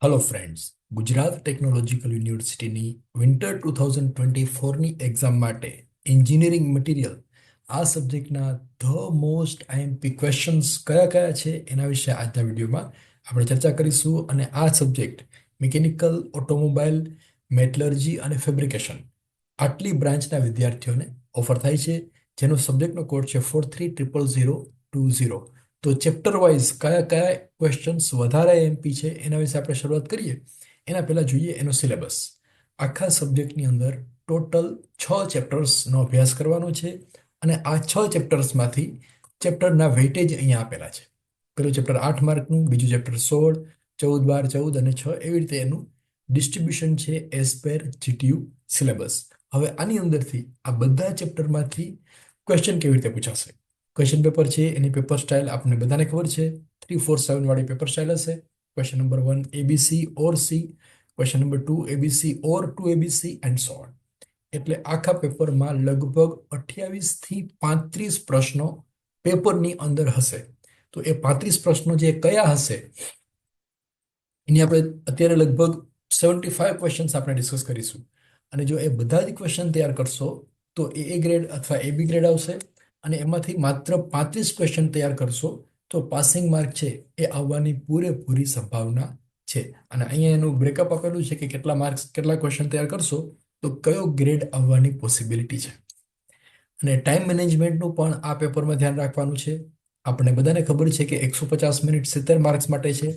Hello friends, Gujarat technological યુનિવર્સિટીની winter 2024ની exam માટે engineering material આ સબ્જેક્ટના ધ મોસ્ટ આઈએમપી ક્વેશ્ચન્સ કયા કયા છે એના વિશે આજના વિડીયોમાં આપણે ચર્ચા કરીશું. અને આ સબ્જેક્ટ મિકેનિકલ, ઓટોમોબાઈલ, મેટલર્જી અને ફેબ્રિકેશન આટલી બ્રાન્ચના વિદ્યાર્થીઓને ઓફર થાય છે, જેનો સબ્જેક્ટનો કોડ છે 430020. તો ચેપ્ટર વાઇઝ કયા કયા ક્વેશ્ચન્સ વધારે એમપી છે એના વિશે આપણે શરૂઆત કરીએ. એના પહેલા જોઈએ એનો સિલેબસ. આખા સબ્જેક્ટની અંદર ટોટલ 6 ચેપ્ટર્સનો અભ્યાસ કરવાનો છે, અને આ 6 ચેપ્ટર્સમાંથી ચેપ્ટરના વેઇટેજ અહીંયા આપેલા છે. પેલું ચેપ્ટર 8 માર્કનું, બીજું ચેપ્ટર 16, 14, 12, 14 અને 6, એવી રીતે એનું ડિસ્ટ્રીબ્યુશન છે એઝ પર જીટીયુ સિલેબસ. હવે આની અંદરથી આ બધા ચેપ્ટરમાંથી ક્વેશ્ચન કેવી રીતે પૂછાશે? ક્વેશ્ચન પેપર છે, એની પેપર સ્ટાઇલ આપણને બધાને ખબર છે. 3, 4, 7 વાળી પેપર સ્ટાઇલ હશે. Question number 1 ABC or C, question number 2 ABC or 2 ABC and so on. એટલે આખા પેપરમાં લગભગ 28 થી 35 પ્રશ્નો પેપરની અંદર હશે. તો એ 35 પ્રશ્નો જે કયા હશે એની આપણે અત્યારે લગભગ 75 ક્વેશ્ચન્સ આપણે ડિસ્કસ કરીશું. અને જો એ બધા જ ક્વેશ્ચન તૈયાર કરશો તો એ ગ્રેડ અથવા એબી ગ્રેડ આવશે. અને એમાંથી માત્ર 35 ક્વેશ્ચન તૈયાર કરશો તો પાસિંગ માર્ક છે એ આવવાની પૂરેપૂરી સંભાવના છે. અને અહીંયા એનું બ્રેકઅપ આપેલું છે કે કેટલા માર્ક્સ, કેટલા ક્વેશ્ચન તૈયાર કરશો તો કયો ગ્રેડ આવવાની પોસિબિલિટી છે. અને ટાઈમ મેનેજમેન્ટનું પણ આ પેપરમાં ધ્યાન રાખવાનું છે. આપણે બધાને ખબર છે કે 150 મિનિટ 70 માર્ક્સ માટે છે,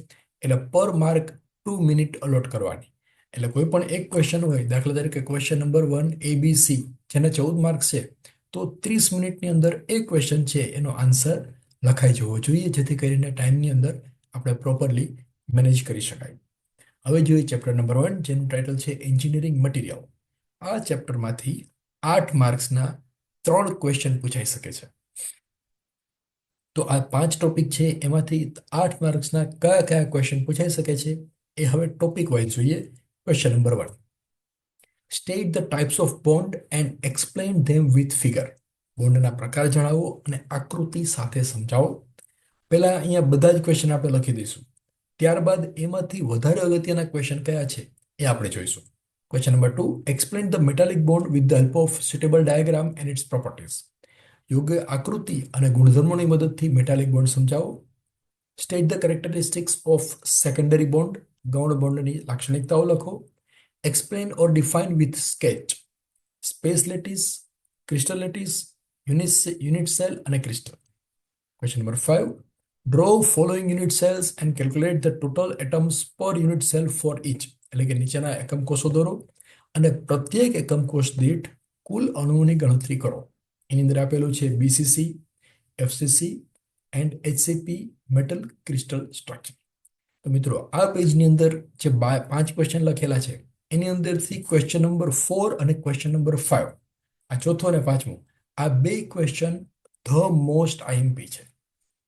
એટલે પર માર્ક 2 મિનિટ અલોટ કરવાની. એટલે કોઈ પણ એક ક્વેશ્ચન હોય, દાખલા તરીકે ક્વેશ્ચન નંબર 1 એબીસી, જેને 14 માર્ક્સ છે, તો 30 મિનિટની અંદર એક ક્વેશ્ચન છે એનો આન્સર લખાઈ જવો જોઈએ, જેથી કરીને ટાઈમની અંદર આપણે પ્રોપરલી મેનેજ કરી શકાય. હવે જોઈએ ચેપ્ટર નંબર 1, જેનું ટાઇટલ છે એન્જિનિયરિંગ મટીરિયલ. આ ચેપ્ટરમાંથી 8 માર્ક્સના 3 ક્વેશ્ચન પૂછાઈ શકે છે. તો આ 5 ટોપિક છે, એમાંથી 8 માર્ક્સના કયા કયા ક્વેશ્ચન પૂછાઈ શકે છે એ હવે ટોપિક વાઇઝ જોઈએ. Question number 1, state the types of bond and explain them with figure. બોન્ડના પ્રકાર જણાવો અને આકૃતિ સાથે સમજાવો. પહેલા અહીંયા બધા જ ક્વેશ્ચન આપણે લખી દઈશું. ત્યારબાદ એમાંથી વધારે અગત્યના ક્વેશ્ચન કયા છે એ આપણે જોઈશું. Question number 2, explain the metallic bond with the help of suitable diagram and its properties. યોગ્ય આકૃતિ અને ગુણધર્મોની મદદથી મેટાલિક બોન્ડ સમજાવો. State the characteristics of secondary bond. ગૌણ બોન્ડની લાક્ષણિકતાઓ લખો. Explain or define with sketch space lattices, crystallites, unit cell અને crystal. Question number 5, draw following unit cells and calculate the total atoms per unit cell for each. એટલે કે નીચેના એકમ કોષો દોરો અને પ્રત્યેક એકમ કોષ દીઠ કુલ અણુઓની ગણતરી કરો. એની અંદર આપેલું છે BCC, FCC and એચસીપી metal crystal structure. તો મિત્રો, આ પેજની અંદર જે 5 ક્વેશ્ચન લખેલા છે એની અંદરથી ક્વેશ્ચન નંબર 4 અને ક્વેશ્ચન નંબર 5, આ ચોથો અને પાંચમો, આ બે ક્વેશ્ચન ધ મોસ્ટ આઈએમપી છે.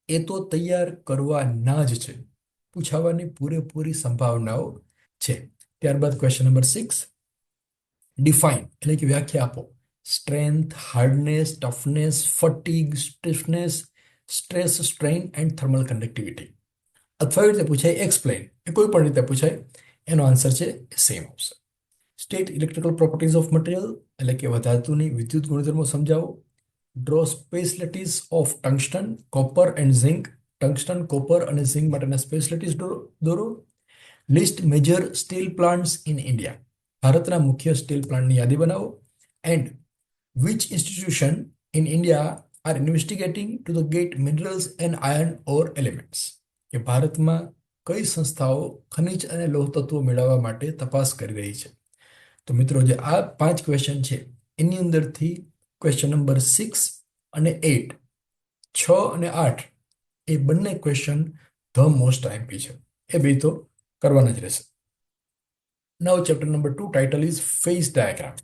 એ તો તૈયાર કરવાના જ છે, પૂછાવાની પૂરેપૂરી સંભાવનાઓ છે. ત્યારબાદ ક્વેશ્ચન નંબર 6, ડિફાઇન એટલે કે વ્યાખ્યા આપો. Strength, hardness, toughness, fatigue, stiffness, stress, strain and thermal conductivity. અથવા એવી રીતે પૂછાય એક્સપ્લેન, એ કોઈ પણ રીતે પૂછાય, એનો આન્સર છે સેમ આવશે. State electrical properties of material એટલે કે ધાતુની વિદ્યુત ગુણધર્મો સમજાવો. Draw space lattices of tungsten, copper and zinc. Tungsten, copper અને ઝિંક માટેના સ્પેશિયલિટીઝ દોરો. List major steel plants in India. ભારતના મુખ્ય સ્ટીલ પ્લાન્ટની યાદી બનાવો. And which institution in India are investigating to the get minerals and iron ore elements. કે ભારતમાં કઈ સંસ્થાઓ ખનિજ અને લોહ તત્વો મેળવવા માટે તપાસ કરી રહી છે. તો મિત્રો, જે આ 5 ક્વેશ્ચન છે એની અંદરથી ક્વેશ્ચન નંબર 6 અને 8, 6 અને 8, એ બંને ક્વેશ્ચન ધ મોસ્ટ આઈએમપી છે. એ બે તો કરવાના જ રહેશે. નવ chapter number 2 title is phase diagram.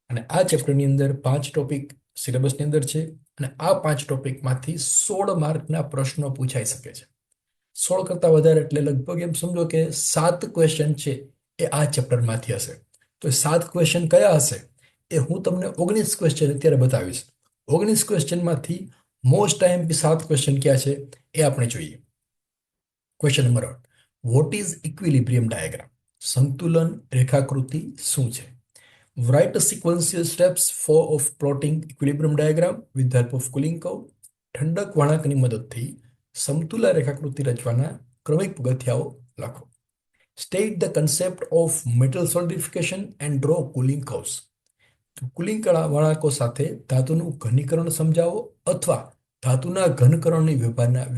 અને આ ચેપ્ટરની અંદર 5 ટોપિક સિલેબસની અંદર છે, અને આ 5 ટોપિકમાંથી 16 માર્કના પ્રશ્નો પૂછાઈ શકે છે. 16 કરતાં વધારે એટલે લગભગ એમ સમજો કે 7 ક્વેશ્ચન છે એ આ ચેપ્ટરમાંથી હશે. તો 7 ક્વેશ્ચન કયા હશે એ હું તમને 19 ક્વેશ્ચન અત્યારે બતાવીશ. 19 ક્વેશ્ચનમાંથી મોસ્ટ આઈએમપી 7 ક્વેશ્ચન ક્યાં છે એ આપણે જોઈએ. Question number 1, what is equilibrium diagram? સંતુલન રેખાકૃતિ શું છે? Write a sequential steps for of plotting equilibrium diagram with the help of cooling curve. ઠંડક વળાંકની મદદથી સમતુલા રેખાકૃતિ રચવાના ક્રમિક પગથિયાઓ લખો. State the concept of metal solidification and draw cooling curves. Cooling વળાંકો સાથે ધાતુનું ઘનીકરણ સમજાવો અથવા ધાતુના ઘનકરણની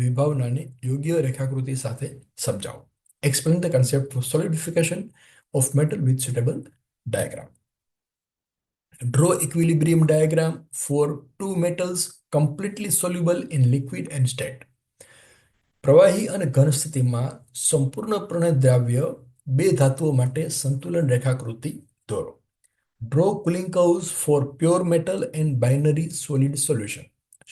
વિભાવનાને યોગ્ય રેખાકૃતિ સાથે સમજાવો. Explain the concept of solidification of metal with suitable diagram. Draw equilibrium diagram for two metals completely soluble in liquid and state. પ્રવાહી અને ઘન સ્થિતિમાં સંપૂર્ણપણે દ્રાવ્ય બે ધાતુઓ માટે સંતુલન રેખાકૃતિ દોરો. Draw cooling curves for pure metal and binary solid solution.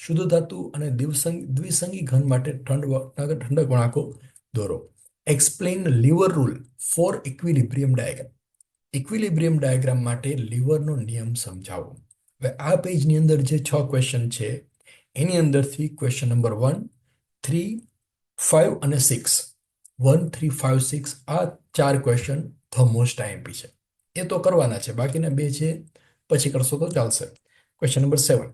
શુદ્ધ ધાતુ અને દ્વિસંગી ઘન માટે ઠંડક વળાંકો દોરો. Explain lever rule for equilibrium diagram. Equilibrium diagram માટે લીવરનો નિયમ સમજાવો. હવે આ પેજની અંદર જે 6 ક્વેશ્ચન છે એની અંદરથી ક્વેશ્ચન નંબર 1, 3, 5 અને 6, 1, 3, 5, 6 આ 4 ક્વેશ્ચન ધ મોસ્ટ આઈએમપી છે. એ તો કરવાના છે, બાકીના બે છે પછી કરશો તો ચાલશે. Question number 7,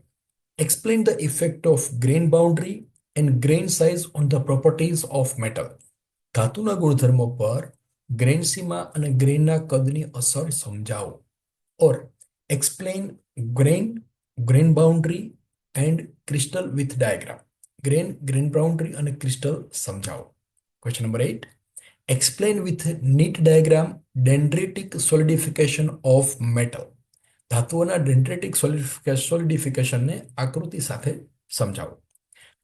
explain the effect of grain boundary and grain size on the properties of metal. ધાતુના ગુણધર્મો પર ગ્રેન સીમા અને ગ્રેનના કદની અસર સમજાવો. Or explain grain boundary and crystal with diagram. Grain boundary અને ક્રિસ્ટલ સમજાવો. Question number 8, explain with neat diagram dendritic solidification of metal. ધાતુઓના ડેન્ડ્રિટિક સોલિડિફિકેશનને આકૃતિ સાથે સમજાવો.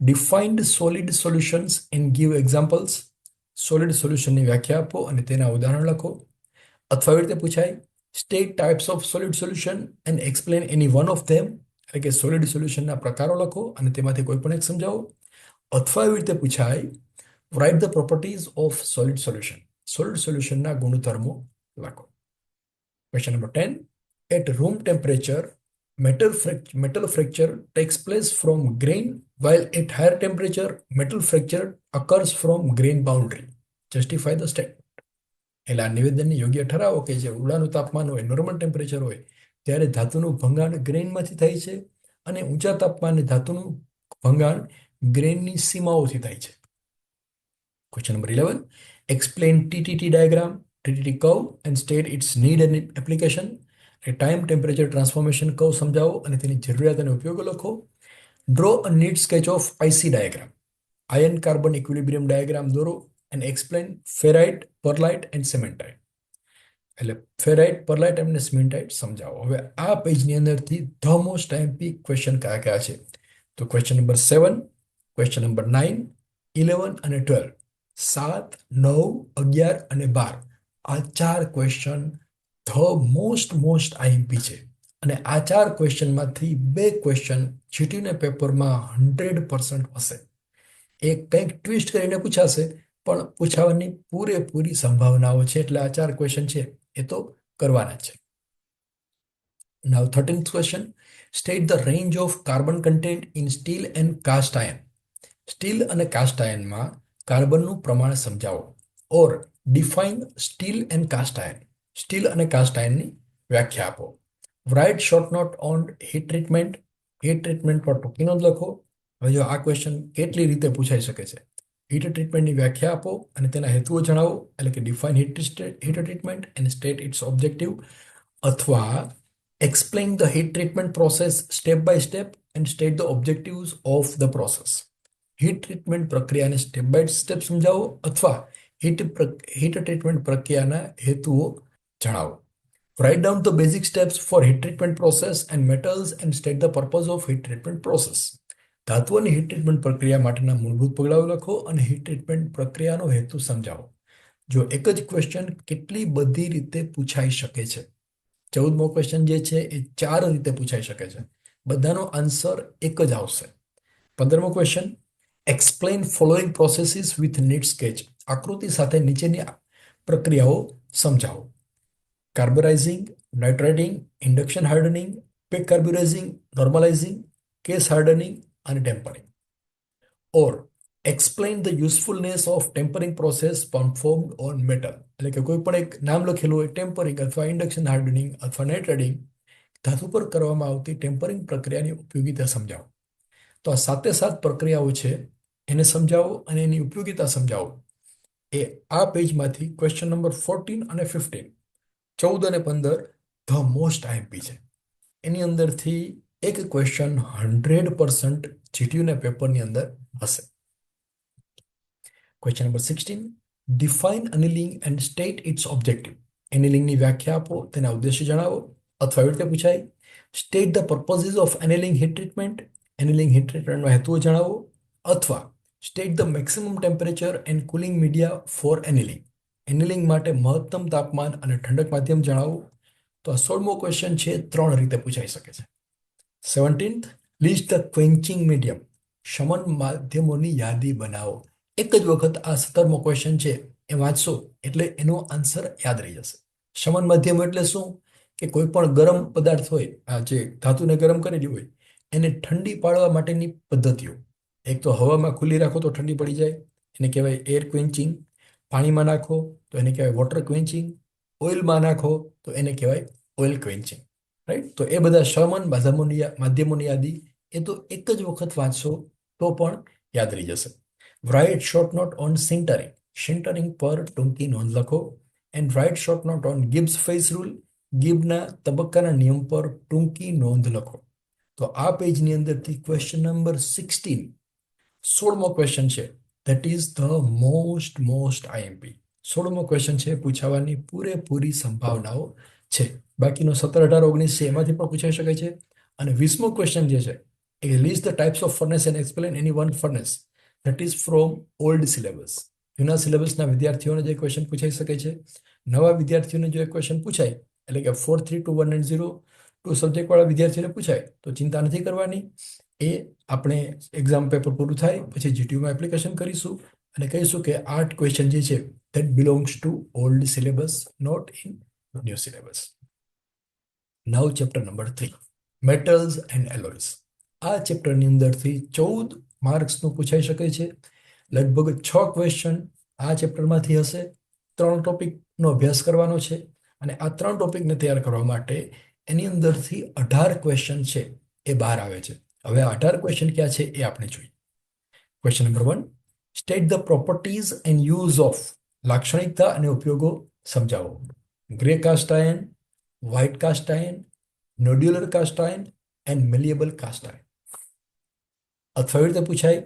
Defined solid solutions and give examples. Solid સોલ્યુશનની વ્યાખ્યા આપો અને તેના ઉદાહરણ લખો. અથવા એવી રીતે પૂછાય, state types of solid solution and explain any one of them. એટલે કે સોલિડ સોલ્યુશનના પ્રકારો લખો અને તેમાંથી કોઈ પણ એક સમજાવો. અથવા એવી રીતે પૂછાય, write the properties of solid solution. Solid સોલ્યુશનના ગુણધર્મો લખો. Question number 10, at room temperature metal fracture takes place from grain, while at higher temperature, metal fracture occurs from grain boundary. Justify the statement. એટલે આ નિવેદનને યોગ્ય ઠરાવો કે જે ઉડાનું તાપમાન હોય, નોર્મલ ટેમ્પરેચર હોય, ત્યારે ધાતુનું ભંગાણ ગ્રેનમાંથી થાય છે અને ઊંચા તાપમાને ધાતુનું ભંગાણ ગ્રેનની સીમાઓથી થાય છે. Question number 11, explain TTT diagram, TTT curve and state its need and application. Time temperature transformation curve સમજાવો અને તેની જરૂરિયાત અને ઉપયોગો લખો. Draw a neat sketch of IC diagram. Iron carbon equilibrium diagram દોરો and explain ferrite, pearlite and cementite. એટલે ferrite, pearlite અને સિમેન્ટાઇટ સમજાવો. હવે આ પેજની અંદરથી ધ મોસ્ટ આઈએમપી ક્વેશ્ચન કયા કયા છે? તો ક્વેશ્ચન નંબર 7, ક્વેશ્ચન નંબર 9, 11 અને 12, 7, 9, 11 અને 12 આ 4 ક્વેશ્ચન મોસ્ટ આઈએમપી છે. અને આ 4 ક્વેશ્ચનમાંથી 2 ક્વેશ્ચન જીટીયુના પેપરમાં 100% હશે. એ કંઈક ટ્વિસ્ટ કરીને પૂછાશે, પણ પૂછાવાની પૂરેપૂરી સંભાવનાઓ છે. એટલે આ 4 ક્વેશ્ચન છે એ તો કરવાના છે. Now 13th question, state the range of carbon content in steel and cast iron. Steel અને કાસ્ટ આયનમાં કાર્બનનું પ્રમાણ સમજાવો. Or define steel and cast iron. Steel અને કાસ્ટ આયનની વ્યાખ્યા આપો. Write short note on heat treatment. Heat treatment પર ટૂંકી નોંધ લખો. હવે જો આ ક્વેશ્ચન કેટલી રીતે પૂછાઈ શકે છે? હીટ ટ્રીટમેન્ટની વ્યાખ્યા આપો અને તેના હેતુઓ જણાવો. એટલે કે define heat treatment and state its objective. અથવા explain the heat treatment process step by step and state the objectives of the process. Heat treatment પ્રક્રિયાને સ્ટેપ બાય સ્ટેપ સમજાવો અથવા હીટ ટ્રીટમેન્ટ પ્રક્રિયાના હેતુઓ જણાવો. Write down the basic steps for heat treatment process and metals and state the purpose of heat treatment process. ધાતુઓની heat treatment પ્રક્રિયા માટેના મૂળભૂત પગલાઓ લખો અને હીટ ટ્રીટમેન્ટ પ્રક્રિયાનો હેતુ સમજાવો. જો એક જ ક્વેશ્ચન કેટલી બધી રીતે પૂછાઈ શકે છે. 14મો ક્વેશ્ચન જે છે એ 4 રીતે પૂછાઈ શકે છે. બધાનો આન્સર એક જ આવશે. 15મો question, explain following processes with neat sketch. આકૃતિ સાથે નીચેની પ્રક્રિયાઓ સમજાવો. Carburising, nitriding, induction hardening, pack carburising, normalising, case hardening અને tempering. Or explain the usefulness of tempering process performed on metal. એટલે કે કોઈ પણ એક નામ લખેલું હોય ટેમ્પરિંગ અથવા ઇન્ડક્શન હાર્ડનિંગ અથવા નેટ રેડિંગ, ધાતુ પર કરવામાં આવતી ટેમ્પરિંગ પ્રક્રિયાની ઉપયોગિતા સમજાવો. તો આ સાતે સાત પ્રક્રિયાઓ છે એને સમજાવો અને એની ઉપયોગિતા સમજાવો. એ આ પેજમાંથી ક્વેશ્ચન નંબર 14 અને 15, 14 અને 15 ધ મોસ્ટ આઈએમપી છે. એની અંદરથી એક ક્વેશ્ચન 100% જીટીયુના પેપરની અંદર હશે. Question number 16, define annealing and state its objective. એનિલિંગની વ્યાખ્યા આપો, તેના ઉદ્દેશ્ય જણાવો. અથવા એવી રીતે પૂછાય, state the purposes of annealing heat treatment. Annealing heat ટ્રીટમેન્ટનો હેતુઓ જણાવો. અથવા state the maximum temperature and cooling media for annealing. Annealing માટે મહત્તમ તાપમાન અને ઠંડક માધ્યમ જણાવો. તો આ 16મો ક્વેશ્ચન છે, 3 રીતે પૂછાઈ શકે છે. 17th, list the ક્વેન્ચિંગ medium. શમન માધ્યમોની યાદી બનાવો. એક જ વખત આ 17મો ક્વેશ્ચન છે એ વાંચશો એટલે એનો આન્સર યાદ રહી જશે. શમન માધ્યમ એટલે શું? કે કોઈ પણ ગરમ પદાર્થ હોય, આ જે ધાતુને ગરમ કરેલી હોય, એને ઠંડી પાડવા માટેની પદ્ધતિઓ. એક તો હવામાં ખુલ્લી રાખો તો ઠંડી પડી જાય, એને કહેવાય એર ક્વેન્ચિંગ. પાણીમાં નાખો તો એને કહેવાય વોટર ક્વેન્ચિંગ. ઓઇલમાં નાખો તો એને કહેવાય ઓઇલ ક્વેન્ચિંગ. રાઈટ? તો એ બધા શમન માધ્યમોની યાદી એ તો એક જ વખત વાંચશો તો પણ યાદ રહી જશે. Write short note on sintering. Sintering પર ટૂંકી નોંધ લખો. And write short note on Gibbs phase rule. ગિબના તબક્કાના નિયમ પર ટૂંકી નોંધ લખો. તો આ પેજની અંદરથી ક્વેશ્ચન નંબર 16, 16મો ક્વેશ્ચન છે. That is the most IMP. 16મો ક્વેશ્ચન છે, પૂછાવાની પૂરેપૂરી સંભાવનાઓ છે. બાકીનો 17, 18, 19 છે એમાંથી પણ પૂછાઈ શકે છે. અને 20મો ક્વેશ્ચન જે છે એ list the types of furnace and explain any one furnace. That is from old syllabus. જૂના સિલેબસના વિદ્યાર્થીઓને જે ક્વેશ્ચન પૂછાઈ શકે છે. નવા વિદ્યાર્થીઓને જો એક ક્વેશ્ચન પૂછાય, એટલે કે 432 190 સબ્જેક્ટવાળા વિદ્યાર્થીઓને પૂછાય તો ચિંતા નથી કરવાની. એ આપણે એક્ઝામ પેપર પૂરું થાય પછી જીટીયુમાં એપ્લિકેશન કરીશું અને કહીશું કે 8 ક્વેશ્ચન જે છે that belongs to old syllabus, not in new syllabus. Now chapter number 3, metals and alloys. આ ચેપ્ટરની અંદરથી 14 માર્ક્સનું પૂછાઈ શકે છે. લગભગ 6 ક્વેશ્ચન આ ચેપ્ટરમાંથી હશે. 3 ટોપિકનો અભ્યાસ કરવાનો છે અને આ 3 ટોપિકને તૈયાર કરવા માટે એની અંદરથી 18 ક્વેશ્ચન છે એ બહાર આવે છે. હવે આ 18 ક્વેશ્ચન ક્યાં છે એ આપણે જોઈએ. Question number 1, state the properties and use of. લાક્ષણિકતા અને ઉપયોગો સમજાવો. Grey cast iron, white cast iron, nodular cast iron and malleable cast iron. અથવા એવી રીતે પૂછાય,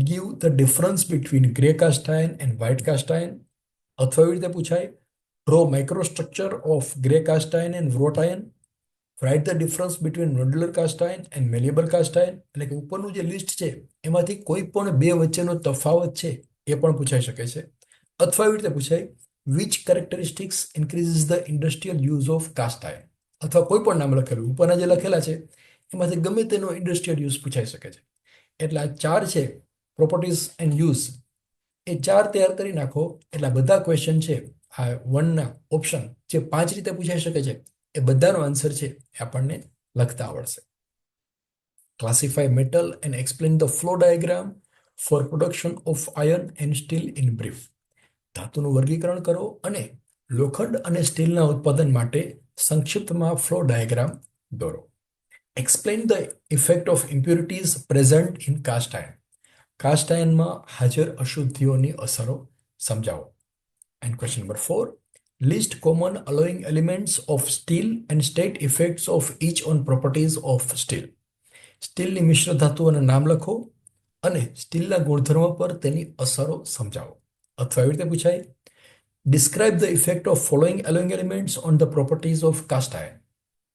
give the difference between grey cast iron and white cast iron. અથવા એવી રીતે પૂછાય, draw microstructure of grey cast iron and wrought iron. Write the difference between nodular cast iron and malleable cast iron. એટલે કે ઉપરનું જે list છે એમાંથી કોઈ પણ બે વચ્ચેનો તફાવત છે એ પણ પૂછાઈ શકે છે. અથવા એવી રીતે પૂછાય, which characteristics increases the industrial use of cast iron. અથવા કોઈ પણ નામ લખેલું, ઉપરના જે લખેલા છે એમાંથી ગમે તેનો ઇન્ડસ્ટ્રીયલ યુઝ પૂછાઈ શકે છે. એટલે આ 4 છે પ્રોપર્ટીઝ એન્ડ યુઝ, એ 4 તૈયાર કરી નાખો એટલે આ બધા ક્વેશ્ચન છે આ 1ના ઓપ્શન જે 5 રીતે પૂછાઈ શકે છે એ બધાનો આન્સર છે એ આપણને લખતા આવડશે. Classify metal and explain the flow diagram for production of iron and steel in brief. ધાતુનું વર્ગીકરણ કરો અને લોખંડ અને સ્ટીલના ઉત્પાદન માટે સંક્ષિપ્તમાં ફ્લો ડાયાગ્રામ દોરો. Explain the effect of impurities present in cast iron. Cast આયર્નમાં હાજર અશુદ્ધિઓની અસરો સમજાવો. And question number 4, list common alloying elements of steel and state effects of each on properties of steel. સ્ટીલની મિશ્ર ધાતુઓના નામ લખો અને સ્ટીલના ગુણધર્મો પર તેની અસરો સમજાવો. અથવા એવી રીતે પૂછાય, describe the effect of following alloying elements on the properties of cast iron.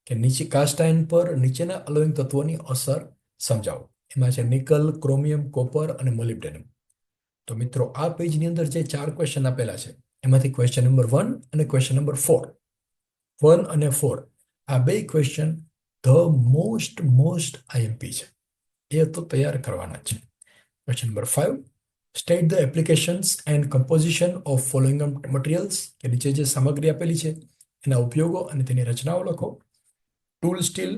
કે નીચે કાસ્ટ આયર્ન પર નીચેના અલોઈંગ તત્વોની અસર સમજાવો. એમાં છે નિકલ, ક્રોમિયમ, કોપર અને મોલિબ્ડેનમ. તો મિત્રો આ પેજની અંદર જે 4 ક્વેશ્ચન આપેલા છે એમાંથી ક્વેશ્ચન નંબર 1 અને ક્વેશ્ચન નંબર 4, 1 અને 4, આ બે ક્વેશ્ચન ધ મોસ્ટ આઈએમપી છે. એ તો તૈયાર કરવાના છે. Question number 5, state the applications and composition of following materials. કે નીચે જે સામગ્રી આપેલી છે એના ઉપયોગો અને તેની રચનાઓ લખો. Tool steel,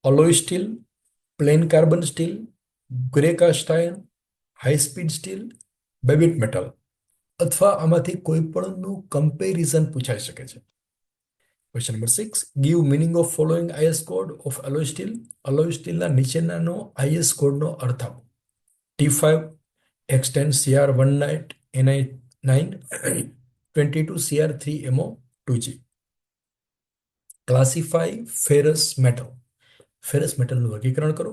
alloy steel, plain carbon steel, grey cast iron, high speed steel, babbitt metal, અથવા આમાંથી કોઈ પણનું કમ્પેરિઝન પૂછાઈ શકે છે. Question number 6, give meaning of following IS code of alloy steel. Alloy સ્ટીલના નીચેનાનો આઈએસ કોડનો અર્થ આપો. T5 X10 CR19 NI9 22 CR3 MO 2G. Classify ferrous metal. Ferrous મેટલનું વર્ગીકરણ કરો.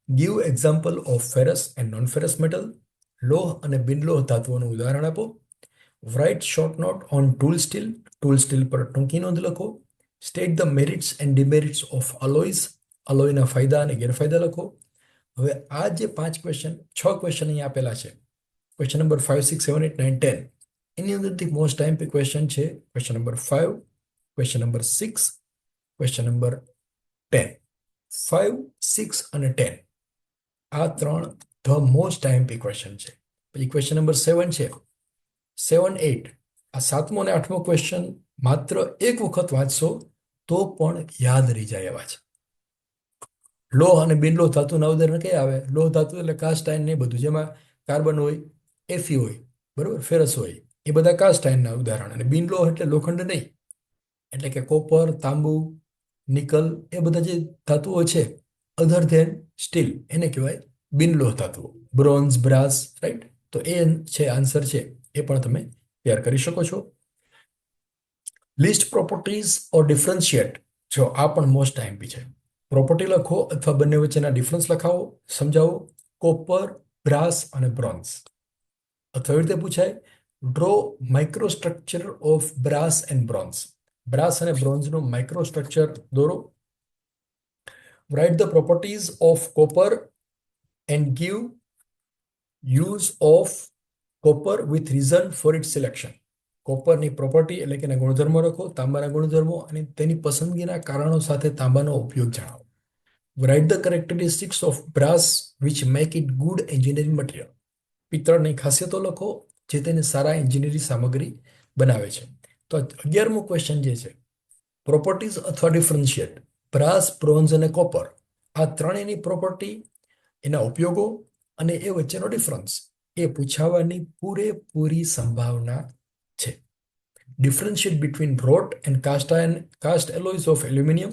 Give example of ferrous and non ferrous metal. લોહ અને બિનલોહ ધાતુઓનું ઉદાહરણ આપો. Write short note on tool steel. Tool steel પર ટૂંકી નોંધ લખો. State the merits and demerits of alloys. અલોયના ફાયદા અને ગેરફાયદા લખો. હવે આ જે 5 ક્વેશ્ચન 6 ક્વેશ્ચન અહીં આપેલા છે, ક્વેશ્ચન નંબર 5, 6, 7, 8, 9, 10, એની અંદરથી મોસ્ટ આઈએમપી ક્વેશ્ચન છે question number 5, question number 6, question number 10. 5, 6 અને 10 આ 3 ધ મોસ્ટ આઈએમપી ક્વેશ્ચન છે. પછી ક્વેશ્ચન નંબર 7 છે, 7, 8, આ 7મો અને 8મો ક્વેશ્ચન માત્ર એક વખત વાંચશો તો પણ યાદ રહી જાય એવા છે. લોહ અને બિનલોહ ધાતુના ઉદાહરણ કયા આવે? લોહ ધાતુ એટલે કાસ્ટ આયર્ન ને બધું, જેમાં કાર્બન હોય, એફી હોય, બરોબર, ફેરસ હોય, એ બધા કાસ્ટ આયર્નના ઉદાહરણ. અને બિનલોહ એટલે લોખંડ નહીં, એટલે કે કોપર, તાંબુ, નિકલ, એ બધા જે ધાતુઓ છે અધર ધેન સ્ટીલ, એને કહેવાય બિનલોહ ધાતુઓ. Bronze, brass, right. તો એ છે આન્સર છે, એ પણ તમે તૈયાર કરી શકો છો. લિસ્ટ પ્રોપર્ટીઝ ઓર ડિફરન્શિએટ. જો આ પણ મોસ્ટ આઈએમપી છે. પ્રોપર્ટી લખો અથવા બંને વચ્ચેના ડિફરન્સ લખાવો, સમજાવો. કોપર, બ્રાસ અને બ્રોન્ઝ. અથવા એવી રીતે પૂછાય, draw microstructure of brass and bronze. Brass અને બ્રોન્ઝનું માઇક્રોસ્ટ્રક્ચર દોરો. Write the properties of copper and give use of copper with reason for it selection. કોપરની પ્રોપર્ટી એટલે કે એના ગુણધર્મો લખો, તાંબાના ગુણધર્મો અને તેની પસંદગીના કારણો સાથે તાંબાનો ઉપયોગ જણાવો. Write the characteristics of brass which make it good engineering material. પિત્તળની ખાસિયતો લખો જે તેને સારા એન્જિનિયરિંગ સામગ્રી બનાવે છે. તો 11મો ક્વેશ્ચન જે છે, પ્રોપર્ટીઝ અથવા ડિફરન્શિએટ. બ્રાસ, બ્રોન્ઝ અને કોપર આ ત્રણેયની પ્રોપર્ટી, એના ઉપયોગો અને એ વચ્ચેનો ડિફરન્સ એ પૂછાવાની પૂરેપૂરી સંભાવના છે. Differentiate between wrought and cast alloys of aluminium.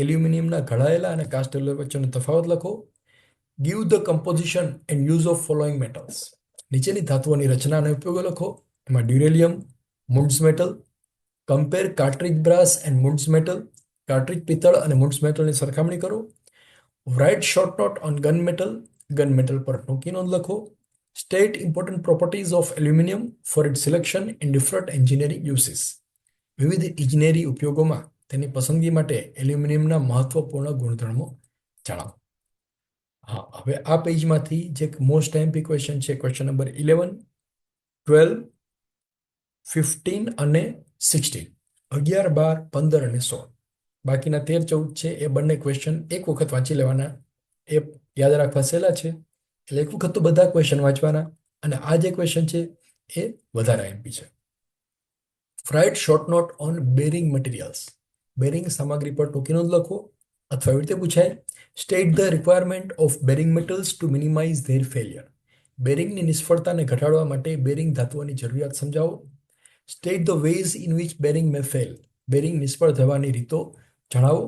એલ્યુમિનિયમના ઘડાયેલા અને કાસ્ટ એલોય વચ્ચેનો તફાવત લખો. Give the composition and use of following metals. નીચેની ધાતુઓની રચના અને ઉપયોગો લખો. એમાં duralumin, Muntz metal. Compare cartridge brass and Muntz metal. Cartridge પિત્તળ અને મુન્ડ્સ મેટલની સરખામણી કરો. Write short note on gun metal. Gun metal પર ટૂંકી નોંધ લખો. State important properties of aluminium for it selection in different engineering uses. વિવિધ ઇજનેરી ઉપયોગોમાં તેની પસંદગી માટે એલ્યુમિનિયમના મહત્વપૂર્ણ ગુણધર્મો જણાવો. હા, હવે આ પેજમાંથી જે મોસ્ટ આઈએમપી ક્વેશ્ચન છે, ક્વેશ્ચન નંબર 11, 12, 15 અને 16. 11, 12, 15 અને 16. બાકીના 13, 14 છે એ બંને ક્વેશ્ચન એક વખત વાંચી લેવાના. એ યાદ રાખવા સહેલા છે, એટલે એક વખત તો બધા ક્વેશ્ચન વાંચવાના. અને આ જે ક્વેશ્ચન છે એ વધારે આઈએમપી છે. Write short note on bearing materials. Bearing સામગ્રી પર ટૂંકી નોંધ લખો. અથવા એવી રીતે પૂછાય, state the requirement of bearing metals to minimise their failure. બેરિંગની નિષ્ફળતાને ઘટાડવા માટે બેરિંગ ધાતુઓની જરૂરિયાત સમજાવો. State the ways in which bearing may fail. Bearing નિષ્ફળ થવાની રીતો જણાવો.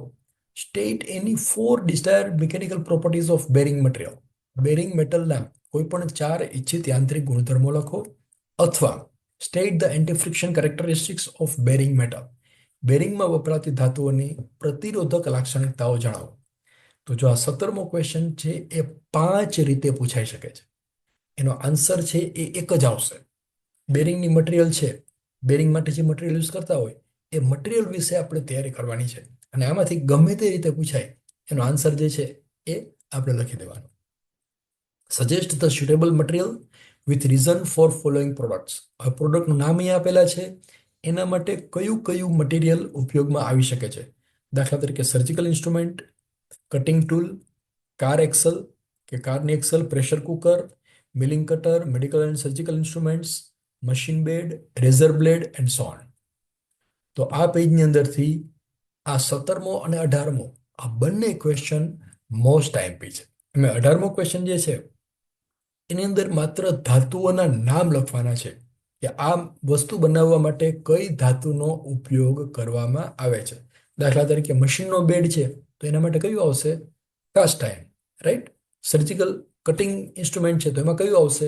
State any 4 desired mechanical properties of bearing material. Bearing મેટલના કોઈ પણ 4 ઇચ્છિત યાંત્રિક ગુણધર્મો લખો. અથવા state the anti friction characteristics of bearing metal. બેરિંગમાં વપરાતી ધાતુઓની પ્રતિરોધક લાક્ષણિકતાઓ જણાવો. તો જો આ 17મો ક્વેશ્ચન છે એ 5 રીતે પૂછાઈ શકે છે. એનો આન્સર છે એ એક જ આવશે. બેરિંગની મટીરિયલ છે, બેરિંગ માટે જે મટીરિયલ યુઝ કરતા હોય એ મટીરિયલ વિશે આપણે તૈયારી કરવાની છે. અને આમાંથી ગમે તે રીતે પૂછાય, એનો આન્સર જે છે એ આપણે લખી દેવાનો. Suggest the suitable material with reason four following products. હવે પ્રોડક્ટનું નામ અહીં આપેલા છે, એના માટે કયું કયું મટીરિયલ ઉપયોગમાં આવી શકે છે. દાખલા તરીકે surgical instrument, cutting tool, car axle કે કારની axle, pressure cooker, milling cutter, medical and surgical instruments, machine bed, razor blade and so on. તો આ પેજની અંદરથી આ 17મો અને 18મો આ બંને ક્વેશ્ચન મોસ્ટ આઈએમપી છે. એમાં 18મો ક્વેશ્ચન જે છે એની અંદર માત્ર ધાતુઓના નામ લખવાના છે કે આ વસ્તુ બનાવવા માટે કઈ ધાતુનો ઉપયોગ કરવામાં આવે છે. દાખલા તરીકે મશીનનો બેડ છે તો એના માટે કયું આવશે? Cast iron, right? Surgical cutting instrument છે તો એમાં કયું આવશે?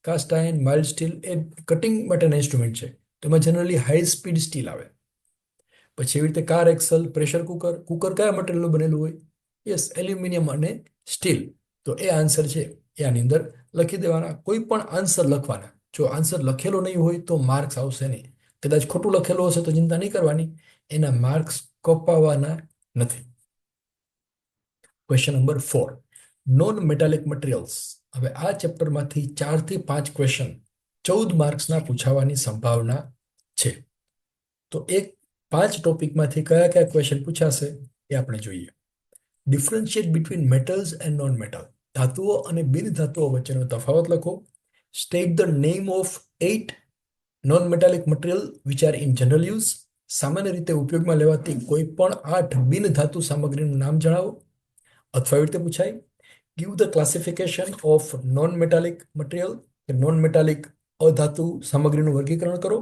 Cast iron. માઇલ્ડ સ્ટીલ એ કટિંગ માટેના ઇન્સ્ટ્રુમેન્ટ છે તો એમાં જનરલી હાઈ સ્પીડ સ્ટીલ આવે. પછી એવી રીતે car Excel, pressure cooker. Cooker કયા મટીરિયલનું બનેલું હોય? યસ, એલ્યુમિનિયમ અને સ્ટીલ. તો એ આન્સર છે એ આની અંદર લખી દેવાના. કોઈ પણ આન્સર લખવાના. જો આન્સર લખેલો નહીં હોય તો માર્ક્સ આવશે નહીં. કદાચ ખોટું લખેલું હશે તો ચિંતા નહીં કરવાની, એના માર્ક્સ કપાવવાના નથી. Question number 4, non metallic materials. હવે આ ચેપ્ટરમાંથી 4 થી 5 ક્વેશ્ચન 14 માર્ક્સના પૂછાવાની સંભાવના છે. તો એક 5 ટોપિકમાંથી કયા કયા ક્વેશ્ચન પૂછાશે એ આપણે જોઈએ. Differentiate between metals and non metal. ધાતુઓ અને બિન ધાતુઓ વચ્ચેનો તફાવત લખો. State the name of 8 non metallic material which are in general use. સામાન્ય રીતે ઉપયોગમાં લેવાતી કોઈ પણ 8 બિન ધાતુ સામગ્રીનું નામ જણાવો. અથવા એવી રીતે પૂછાય, give the classification of non metallic material. Non metallic અધાતુ સામગ્રીનું વર્ગીકરણ કરો.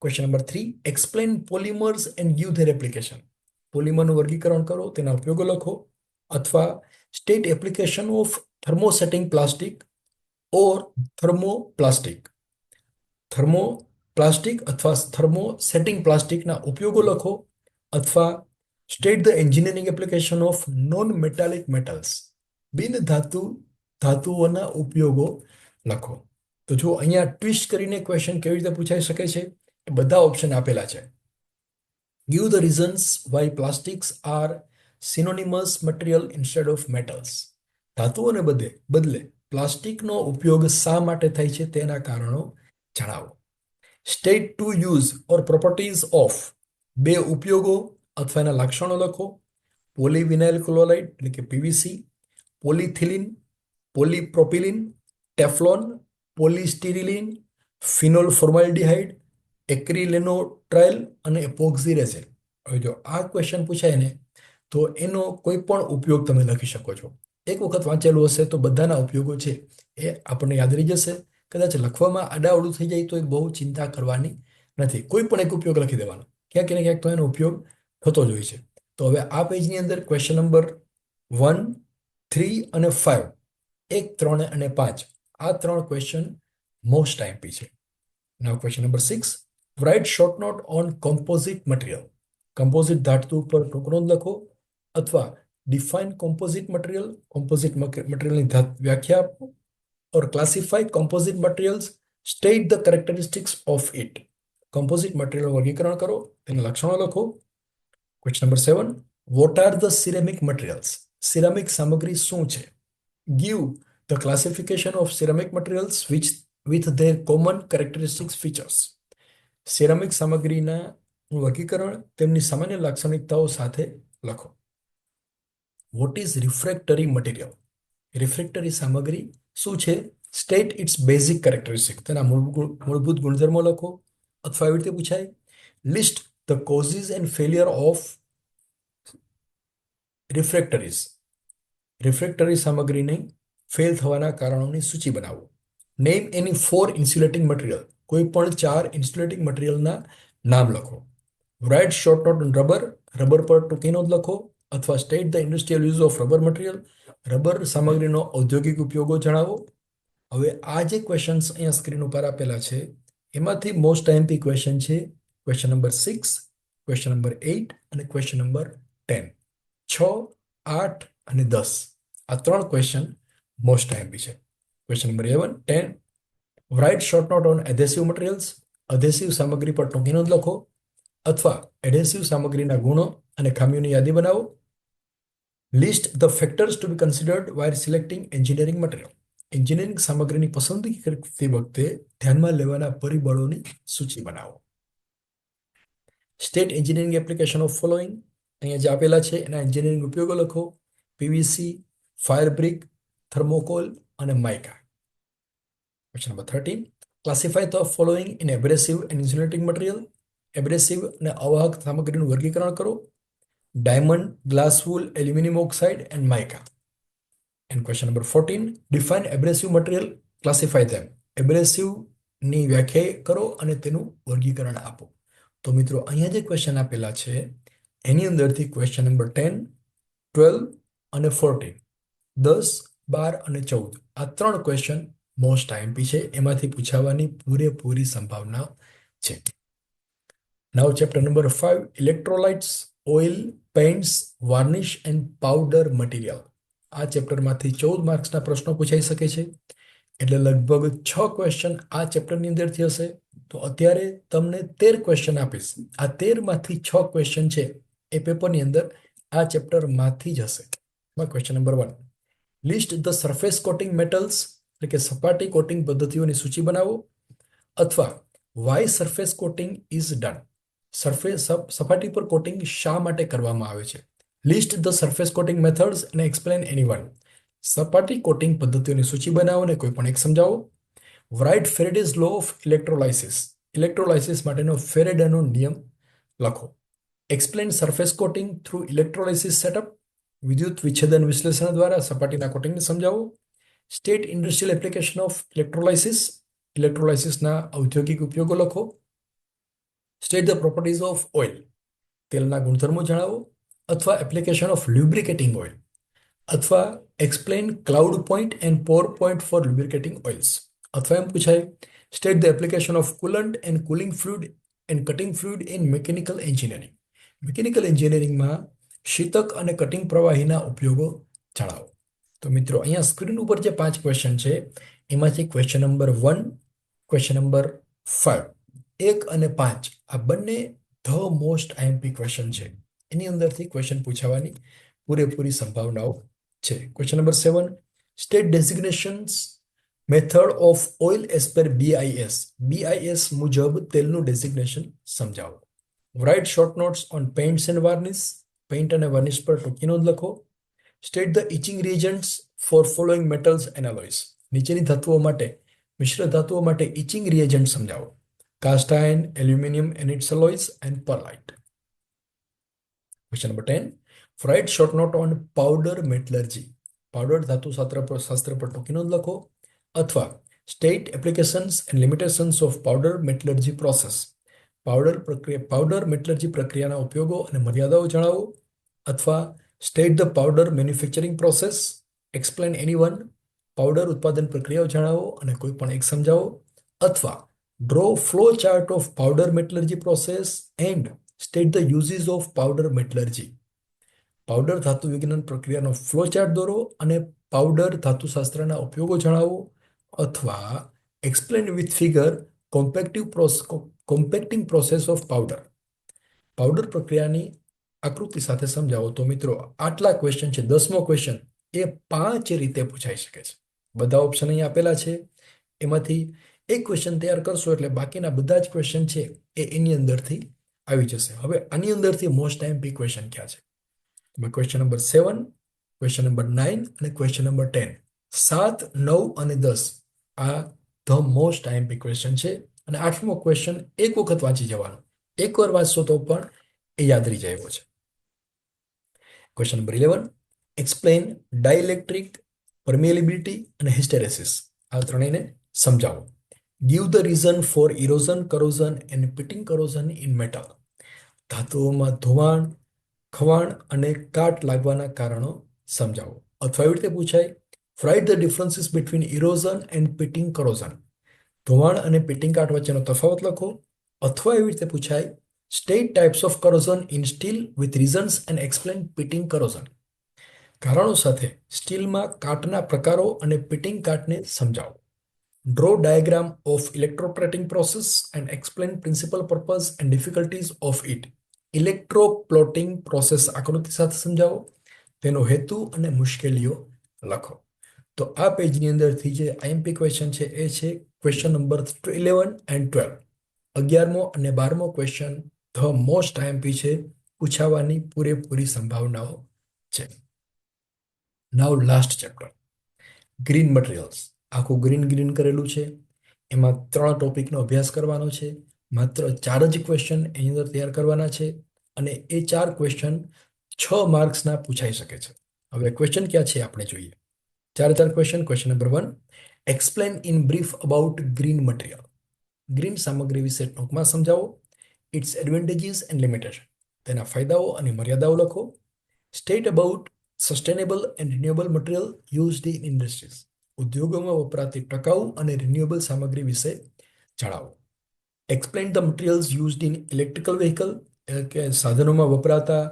Question number 3, explain polymers and give their application. પોલિમરનું વર્ગીકરણ કરો, તેના ઉપયોગો લખો. અથવા state application of thermosetting plastic or thermoplastic. Thermoplastic અથવા થર્મોસેટિંગ પ્લાસ્ટિકના ઉપયોગો લખો. અથવા state the engineering application of non metallic metals. બિન ધાતુઓના ઉપયોગો લખો. તો જો અહીંયા ટ્વિસ્ટ કરીને ક્વેશ્ચન કેવી રીતે પૂછાઈ શકે છે, એ બધા ઓપ્શન આપેલા છે. Give the reasons why plastics are synonymous material instead of metals. ધાતુઓને બદલે પ્લાસ્ટિકનો ઉપયોગ શા માટે થાય છે તેના કારણો જણાવો. State to use or properties of. બે ઉપયોગો અથવા એના લક્ષણો લખો. પોલીવિનાઇલ ક્લોરાઇડ એટલે કે PVC, polyethylene, પોલીપ્રોપિલિન, Teflon, પોલિસ્ટિરિલિન, phenol formaldehyde, એક્રિલેનોટ્રાઇલ અને એપોક્સી રેઝિન. હવે જો આ ક્વેશ્ચન પૂછાય ને તો એનો કોઈ પણ ઉપયોગ તમે લખી શકો છો. એક વખત વાંચેલું હશે તો બધાના ઉપયોગો છે એ આપણને યાદ રહી જશે. કદાચ લખવામાં આડાઅવળું થઈ જાય તો એ બહુ ચિંતા કરવાની નથી. કોઈ પણ એક ઉપયોગ લખી દેવાનો, ક્યાંક ને ક્યાંક તો એનો ઉપયોગ થતો જ હોય છે. તો હવે આ પેજની અંદર ક્વેશ્ચન નંબર 1, 3 અને 5, 1, 3 અને 5, આ 3 ક્વેશ્ચન મોસ્ટ આઈએમપી છે. Now question number 6, write short note on composite material. Composite ધાતુ ઉપર ટૂંકનો લખો. અથવા ડિફાઇન કમ્પોઝિટ મટીરિયલ. કમ્પોઝિટ મટીરિયલની વ્યાખ્યા આપો. Or classify composite materials. State the characteristics of it. Composite material વર્ગીકરણ કરો, તેના લક્ષણો લખો. Question number 7, what are the ceramic materials. Ceramic સામગ્રી શું છે? Give the classification of ceramic materials with their common characteristics features. Ceramic સામગ્રીના વર્ગીકરણ તેમની સામાન્ય લાક્ષણિકતાઓ સાથે લખો. What is refractory material. Refractory સામગ્રી શું છે? State its basic characteristic. તેના મૂળભૂત ગુણધર્મો લખો. અથવા એવી રીતે પૂછાય, list the causes and failure of refractories. Refractory સામગ્રીને ફેલ થવાના કારણોની સૂચિ બનાવો. Name any 4 insulating material. કોઈ પણ 4 ઇન્સ્યુલેટિંગ મટીરિયલના નામ લખો. Write short note on rubber. Rubber પર ટૂંકી નોંધ લખો. અથવા state the industrial use of rubber material. Rubber સામગ્રીનો ઔદ્યોગિક ઉપયોગો જણાવો. હવે આ જે ક્વેશ્ચન્સ અહીંયા સ્ક્રીન ઉપર આપેલા છે એમાંથી મોસ્ટ આઈએમપી ક્વેશ્ચન છે ક્વેશ્ચન નંબર 6, ક્વેશ્ચન નંબર 8 અને ક્વેશ્ચન નંબર 10. 6, 8 અને 10 આ 3 ક્વેશ્ચન મોસ્ટ આઈએમપી છે. Question number 11, 10, write short note on adhesive materials. Adhesive સામગ્રી પર ટૂંકી નોંધ લખો. અથવા એડહેસિવ સામગ્રીના ગુણો અને ખામીઓની યાદી બનાવો. List the factors to be considered while selecting engineering material. Engineering સામગ્રીની પસંદગી કરતી વખતે ધ્યાનમાં લેવાના પરિબળોની સૂચિ બનાવો. State engineering application of following. અહીંયા જે આપેલા છે એના એન્જિનિયરિંગ ઉપયોગો લખો. પીવીસી, ફાયર બ્રિક, થર્મોકોલ અને mica. Question number 13, classify the following in abrasive and insulating material. Abrasive અને અવાહક સામગ્રીનું વર્ગીકરણ કરો. Diamond, glass wool, aluminium oxide and mica. And question number 14, define એબ્રેસિવ material, classify ધેમ. એબ્રેસિવની વ્યાખ્યા કરો અને તેનું વર્ગીકરણ આપો. તો મિત્રો અહીંયા જે ક્વેશ્ચન આપેલા છે એની અંદરથી ક્વેશ્ચન નંબર 10, 12 અને 14, 10, 12 અને 14 આ ત્રણ ક્વેશ્ચન મોસ્ટ આઈએમપી છે, એમાંથી પૂછાવાની પૂરેપૂરી સંભાવના છે. Now chapter number 5, electrolytes, oil, paints, varnish and powder material. આ ચેપ્ટરમાંથી 14 માર્ક્સના પ્રશ્નો પૂછાઈ શકે છે, એટલે લગભગ 6 ક્વેશ્ચન આ ચેપ્ટરની અંદરથી હશે. તો અત્યારે તમને 13 ક્વેશ્ચન આપીશ. આ 13માંથી 6 ક્વેશ્ચન છે એ પેપરની અંદર આ ચેપ્ટરમાંથી જ હશે. Question number 1, list the surface coating metals, એટલે કે સપાટી કોટિંગ પદ્ધતિઓની સૂચિ બનાવો. અથવા why surface coating is done, સપાટી પર કોટિંગ શા માટે કરવામાં આવે છે. List the surface coating methods અને એક્સપ્લેન એની વન, સપાટી કોટિંગ પદ્ધતિઓની સૂચિ બનાવો અને કોઈ પણ એક સમજાવો. Write Faraday's law of electrolysis, electrolysis માટેનો ફેરેડેનો નિયમ લખો. Explain surface coating through electrolysis setup, વિદ્યુત વિચ્છેદન વિશ્લેષણ દ્વારા સપાટીના કોટિંગને સમજાવો. State industrial application of electrolysis, ઇલેક્ટ્રોલાઇસિસના ઔદ્યોગિક ઉપયોગો લખો. State the properties of oil, તેલના ગુણધર્મો જણાવો. અથવા એપ્લિકેશન ઓફ લ્યુબ્રિકેટિંગ ઓઇલ, અથવા explain cloud point and pour point for lubricating oils. અથવા એમ પૂછાય, state the application of coolant and cooling fluid and cutting fluid in mechanical engineering. Mechanical એન્જિનિયરિંગમાં શીતક અને કટિંગ પ્રવાહીના ઉપયોગો જણાવો. તો મિત્રો અહીંયા સ્ક્રીન ઉપર જે 5 ક્વેશ્ચન છે એમાંથી ક્વેશ્ચન નંબર 1, ક્વેશ્ચન નંબર 5, 1 અને 5 આ બંને ધ મોસ્ટ આઈએમપી ક્વેશ્ચન છે. એની અંદરથી ક્વેશ્ચન પૂછાવાની પૂરેપૂરી સંભાવનાઓ છે. Question number 7, state designations method of oil as per BIS, BIS મુજબ તેલનું ડેઝિગ્નેશન સમજાવો. Write short notes on paints and varnish, paint અને વાર્નિશ પર ટૂંકી નોંધ લખો. State the etching reagents for following metals and alloys, નીચેની ધાતુઓ માટે, મિશ્ર ધાતુઓ માટે ઇચિંગ રિએજન્ટ સમજાવો. Cast iron, aluminium and its alloys and pearlite. Question number 10, write short note on powder metallurgy, powder ધાતુશાસ્ત્ર પર ટૂંકી નોંધ લખો. અથવા state applications and limitations of powder metallurgy process, powder metallurgy પ્રક્રિયાના ઉપયોગો અને મર્યાદાઓ જણાવો. અથવા state the powder manufacturing process, explain any one, powder ઉત્પાદન પ્રક્રિયાઓ જણાવો અને કોઈ પણ એક સમજાવો. અથવા draw flow chart of powder metallurgy process and state the uses of powder metallurgy, powder ધાતુ વિજ્ઞાન પ્રક્રિયાનો ફ્લો ચાર્ટ દોરો અને પાવડર ધાતુશાસ્ત્રના ઉપયોગો જણાવો. અથવા explain with figure compacting process of powder, powder પ્રક્રિયાની આકૃતિ સાથે સમજાવો. તો મિત્રો આટલા ક્વેશ્ચન છે. 10મો ક્વેશ્ચન એ 5 રીતે પૂછાઈ શકે છે. બધા ઓપ્શન અહીં આપેલા છે, એમાંથી એક ક્વેશ્ચન તૈયાર કરશો એટલે બાકીના બધા જ ક્વેશ્ચન છે એ એની અંદરથી આવી જશે. હવે આની અંદરથી મોસ્ટ આઈએમપી ક્વેશ્ચન ક્યાં છે? ક્વેશ્ચન નંબર 7, ક્વેશ્ચન નંબર 9 અને ક્વેશ્ચન નંબર 10, 7, 9 અને 10 આ ધ મોસ્ટ આઈએમપી ક્વેશ્ચન છે. અને 8મો ક્વેશ્ચન એક વખત વાંચી જવાનો, એકવાર વાંચશો તો પણ એ યાદ રહી જાય એવો છે. Question number 11, explain dielectric, permeability અને હિસ્ટેરેસિસ, આ ત્રણેયને સમજાવો. Give the reason for erosion, corrosion and pitting corrosion in metal, ધાતુઓમાં ધોવાણ, ખવાણ અને કાટ લાગવાના કારણો સમજાવો. અથવા એવી રીતે પૂછાય, write the differences between erosion and pitting corrosion, ધોવાણ અને પિટિંગ કાટ વચ્ચેનો તફાવત લખો. અથવા એવી રીતે પૂછાય, state types of corrosion in steel with reasons and explain pitting corrosion, કારણો સાથે સ્ટીલમાં કાટના પ્રકારો અને પિટિંગ કાટને સમજાવો. Draw diagram of electroplating process and explain principle purpose and difficulties of it, electroplating process આકૃતિ સાથે સમજાવો, તેનો હેતુ અને મુશ્કેલીઓ લખો. તો આ પેજની અંદરથી જે આઈએમપી ક્વેશ્ચન છે એ છે ક્વેશ્ચન નંબર 11 એન્ડ 12. 11મો અને 12મો ક્વેશ્ચન ધ મોસ્ટ આઈએમપી છે, પૂછાવાની પૂરેપૂરી સંભાવનાઓ છે. નાઉ લાસ્ટ ચેપ્ટર, ગ્રીન મટીરિયલ્સ. આખું ગ્રીન કરેલું છે. એમાં 3 ટોપિકનો અભ્યાસ કરવાનો છે. માત્ર 4 જ ક્વેશ્ચન એની અંદર તૈયાર કરવાના છે અને એ 4 ક્વેશ્ચન 6 માર્ક્સના પૂછાઈ શકે છે. હવે ક્વેશ્ચન ક્યાં છે આપણે જોઈએ. ચાર question. Question number 1, explain in brief about green material. ગ્રીન સામગ્રી વિશે ટૂંકમાં સમજાવો. It's advantages and limitation. તેના ફાયદાઓ અને મર્યાદાઓ લખો. State about sustainable and renewable material used in industries. ઉદ્યોગોમાં વપરાતી ટકાઉ અને રિન્યુએબલ સામગ્રી વિશે જણાવો. Explain the materials used in electrical vehicle. એટલે કે સાધનોમાં વપરાતા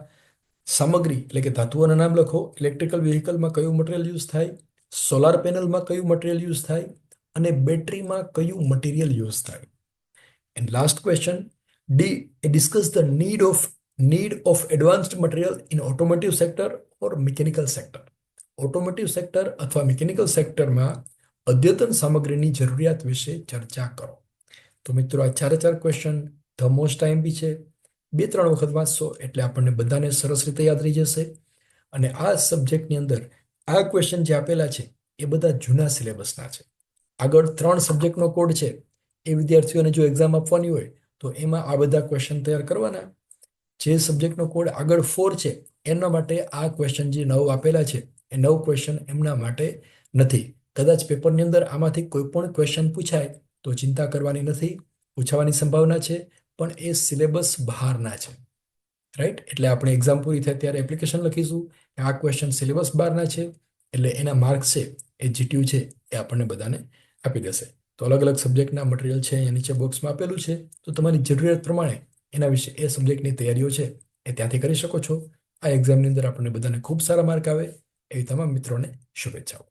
સામગ્રી એટલે કે ધાતુઓના નામ લખો. ઇલેક્ટ્રિકલ વ્હીકલમાં કયું મટીરિયલ યુઝ થાય, સોલાર પેનલમાં કયું મટીરિયલ યુઝ થાય અને બેટરીમાં કયું મટીરિયલ યુઝ થાય. And last question, discuss the need of advanced material in automotive sector or mechanical sector. Automotive sector અથવા મિકેનિકલ સેક્ટરમાં અદ્યતન સામગ્રીની જરૂરિયાત વિશે ચર્ચા કરો. તો મિત્રો આ ચાર ક્વેશ્ચન ધ મોસ્ટ આઈએમપી છે. 2-3 વખત વાંચશો એટલે આપણને બધાને સરસ રીતે યાદ રહી જશે. અને આ સબ્જેક્ટની અંદર આ ક્વેશ્ચન જે આપેલા છે એ બધા જૂના સિલેબસના છે. આગળ 3 સબ્જેક્ટનો કોડ છે. એ વિદ્યાર્થીઓને જો એક્ઝામ આપવાની હોય તો એમાં આ બધા ક્વેશ્ચન તૈયાર કરવાના. જે સબ્જેક્ટનો કોડ આગળ 4 છે એના માટે આ ક્વેશ્ચન જે 9 આપેલા છે એ 9 ક્વેશ્ચન એમના માટે નથી. કદાચ પેપરની અંદર આમાંથી કોઈ પણ ક્વેશ્ચન પૂછાય તો ચિંતા કરવાની નથી, પૂછાવાની સંભાવના છે, પણ એ સિલેબસ બહારના છે. રાઈટ? એટલે આપણે એક્ઝામ પૂરી થાય ત્યારે એપ્લિકેશન લખીશું કે આ ક્વેશ્ચન સિલેબસ બહારના છે, એટલે એના માર્ક્સ છે એ જીટીયુ છે એ આપણને બધાને આપી દેશે. તો અલગ અલગ સબ્જેક્ટના મટીરિયલ છે અહીંયા નીચે બોક્સમાં આપેલું છે. તો તમારી જરૂરિયાત પ્રમાણે એના વિશે એ સબ્જેક્ટની તૈયારીઓ છે એ ત્યાંથી કરી શકો છો. આ એક્ઝામની અંદર આપણને બધાને ખૂબ સારા માર્ક આવે એવી તમામ મિત્રોને શુભેચ્છાઓ.